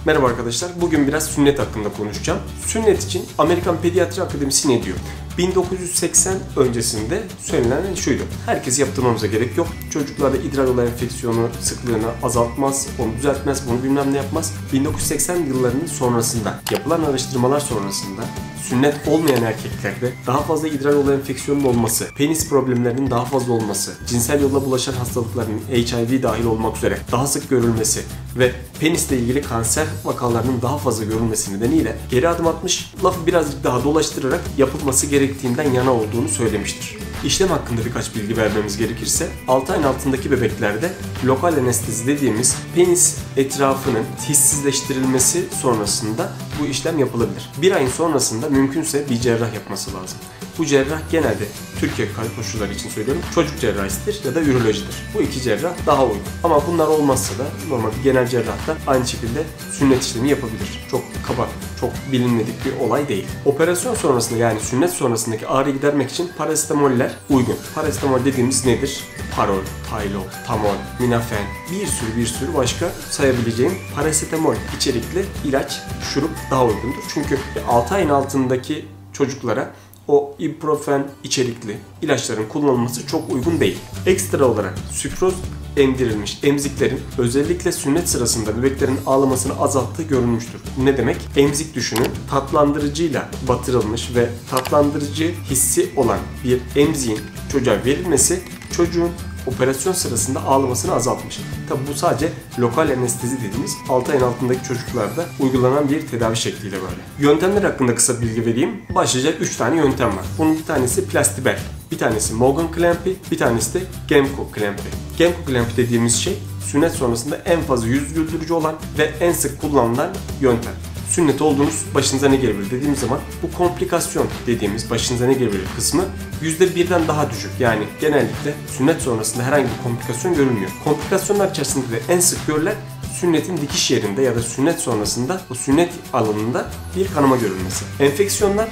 Merhaba arkadaşlar, bugün biraz sünnet hakkında konuşacağım. Sünnet için Amerikan Pediatri Akademisi ne diyor? 1980 öncesinde söylenen şuydu: herkes yaptırmamıza gerek yok. Çocuklarda idrar yolu enfeksiyonu sıklığını azaltmaz, onu düzeltmez, bunu bilmem ne yapmaz. 1980 yıllarının sonrasında yapılan araştırmalar sonrasında sünnet olmayan erkeklerde daha fazla idrar yolu enfeksiyonunun olması, penis problemlerinin daha fazla olması, cinsel yolla bulaşan hastalıkların HIV dahil olmak üzere daha sık görülmesi ve penisle ilgili kanser vakalarının daha fazla görülmesi nedeniyle geri adım atmış, lafı birazcık daha dolaştırarak yapılması gerektiğinden yana olduğunu söylemiştir. İşlem hakkında birkaç bilgi vermemiz gerekirse, 6 ayın altındaki bebeklerde lokal anestezi dediğimiz penis etrafının hissizleştirilmesi sonrasında bu işlem yapılabilir. 1 ayın sonrasında mümkünse bir cerrah yapması lazım. Bu cerrah genelde Türkiye koşulları için söylüyorum, çocuk cerrahisidir ya da ürolojidir. Bu iki cerrah daha uygun. Ama bunlar olmazsa da normal bir genel cerrah da aynı şekilde sünnet işlemi yapabilir. Çok kaba, çok bilinmedik bir olay değil. Operasyon sonrasında, yani sünnet sonrasındaki ağrıyı gidermek için parasitamoller uygun. Parasitamol dediğimiz nedir? Parol, Tylenol, Tamol, Minafen, bir sürü başka sayabileceğim parasetamol içerikli ilaç, şurup daha uygundur. Çünkü 6 ayın altındaki çocuklara o ibuprofen içerikli ilaçların kullanılması çok uygun değil. Ekstra olarak sükroz emdirilmiş emziklerin özellikle sünnet sırasında bebeklerin ağlamasını azalttığı görülmüştür. Ne demek? Emzik düşünün, tatlandırıcıyla batırılmış ve tatlandırıcı hissi olan bir emziğin çocuğa verilmesi çocuğun operasyon sırasında ağlamasını azaltmış. Tabi bu sadece lokal anestezi dediğimiz 6 ayın altındaki çocuklarda uygulanan bir tedavi şekliyle böyle. Yöntemler hakkında kısa bilgi vereyim. Başlıca 3 tane yöntem var. Bunun bir tanesi Plastibell, bir tanesi Morgan Clampy, bir tanesi de Gemco Clampy. Gemco Clampy dediğimiz şey sünnet sonrasında en fazla yüz güldürücü olan ve en sık kullanılan yöntem. Sünnet olduğunuz başınıza ne gelebilir dediğimiz zaman bu komplikasyon dediğimiz başınıza ne gelebilir kısmı %1'den daha düşük. Yani genellikle sünnet sonrasında herhangi bir komplikasyon görülmüyor. Komplikasyonlar içerisinde de en sık görülen sünnetin dikiş yerinde ya da sünnet sonrasında o sünnet alanında bir kanama görülmesi. Enfeksiyonlar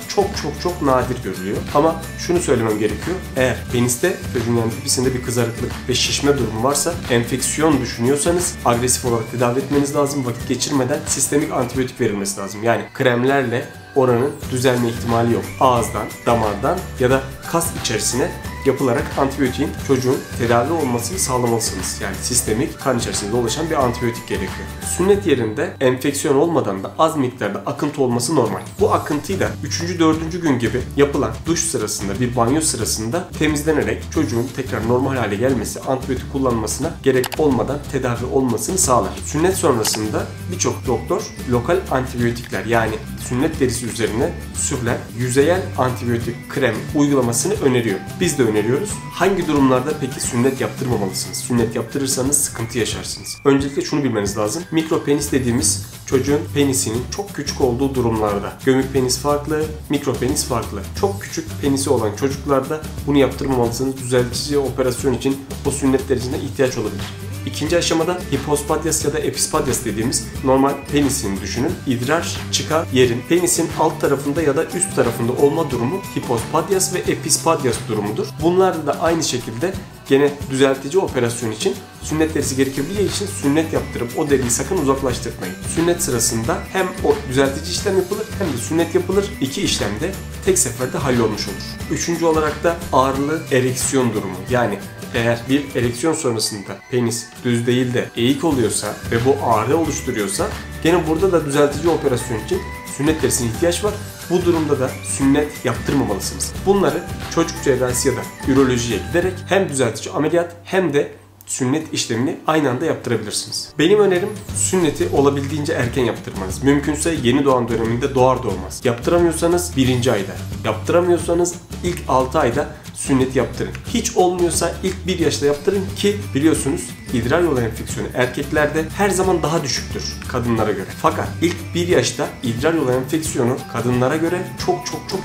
çok nadir görülüyor. Ama şunu söylemem gerekiyor. Eğer peniste çocuğun yani pipisinde bir kızarıklık ve şişme durumu varsa, enfeksiyon düşünüyorsanız agresif olarak tedavi etmeniz lazım. Vakit geçirmeden sistemik antibiyotik verilmesi lazım. Yani kremlerle oranın düzelme ihtimali yok. Ağızdan, damardan ya da kas içerisine yapılarak antibiyotiğin çocuğun tedavi olmasını sağlamalısınız. Yani sistemik, kan içerisinde dolaşan bir antibiyotik gerekiyor. Sünnet yerinde enfeksiyon olmadan da az miktarda akıntı olması normal. Bu akıntıyı da 3. 4. gün gibi yapılan duş sırasında, bir banyo sırasında temizlenerek çocuğun tekrar normal hale gelmesi, antibiyotik kullanmasına gerek olmadan tedavi olmasını sağlar. Sünnet sonrasında birçok doktor lokal antibiyotikler, yani sünnet derisi üzerine sürülen yüzeyel antibiyotik krem uygulamasını öneriyor. Biz de öneriyoruz. Hangi durumlarda peki sünnet yaptırmamalısınız? Sünnet yaptırırsanız sıkıntı yaşarsınız. Öncelikle şunu bilmeniz lazım. Mikropenis dediğimiz çocuğun penisinin çok küçük olduğu durumlarda. Gömük penis farklı, mikropenis farklı. Çok küçük penisi olan çocuklarda bunu yaptırmamalısınız. Düzeltici operasyon için o sünnetler için de ihtiyaç olabilir. İkinci aşamada hipospadyas ya da epispadyas dediğimiz normal penisini düşünün. İdrar çıkan yerin penisin alt tarafında ya da üst tarafında olma durumu hipospadyas ve epispadyas durumudur. Bunlarda da aynı şekilde gene düzeltici operasyon için sünnet derisi gerekebileceği için sünnet yaptırıp o deriyi sakın uzaklaştırmayın. Sünnet sırasında hem o düzeltici işlem yapılır hem de sünnet yapılır. İki işlem de tek seferde hallolmuş olur. Üçüncü olarak da ağrılı ereksiyon durumu. Yani eğer bir ereksiyon sonrasında penis düz değil de eğik oluyorsa ve bu ağrı oluşturuyorsa gene burada da düzeltici operasyon için sünnet derisine ihtiyaç var. Bu durumda da sünnet yaptırmamalısınız. Bunları çocuk cerrahisi ya da ürolojiye giderek hem düzeltici ameliyat hem de sünnet işlemini aynı anda yaptırabilirsiniz. Benim önerim sünneti olabildiğince erken yaptırmanız. Mümkünse yeni doğan döneminde doğar doğmaz. Yaptıramıyorsanız 1. ayda, yaptıramıyorsanız ilk 6 ayda sünnet yaptırın. Hiç olmuyorsa ilk 1 yaşta yaptırın ki biliyorsunuz idrar yolu enfeksiyonu erkeklerde her zaman daha düşüktür kadınlara göre. Fakat ilk 1 yaşta idrar yolu enfeksiyonu kadınlara göre çok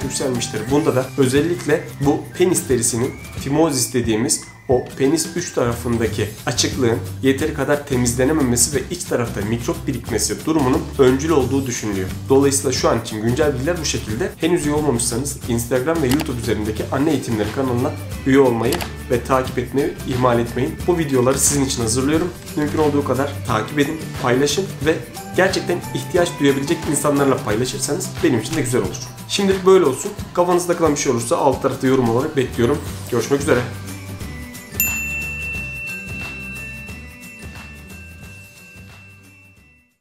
yükselmiştir. Bunda da özellikle bu penis derisinin fimozis dediğimiz o penis uç tarafındaki açıklığın yeteri kadar temizlenememesi ve iç tarafta mikrop birikmesi durumunun öncül olduğu düşünülüyor. Dolayısıyla şu an için güncel bilgiler bu şekilde. Henüz üye olmamışsanız Instagram ve YouTube üzerindeki Anne Eğitimleri kanalına üye olmayı ve takip etmeyi ihmal etmeyin. Bu videoları sizin için hazırlıyorum. Mümkün olduğu kadar takip edin, paylaşın ve gerçekten ihtiyaç duyabilecek insanlarla paylaşırsanız benim için de güzel olur. Şimdilik böyle olsun. Kafanızda kalan bir şey olursa alt tarafta yorum olarak bekliyorum. Görüşmek üzere.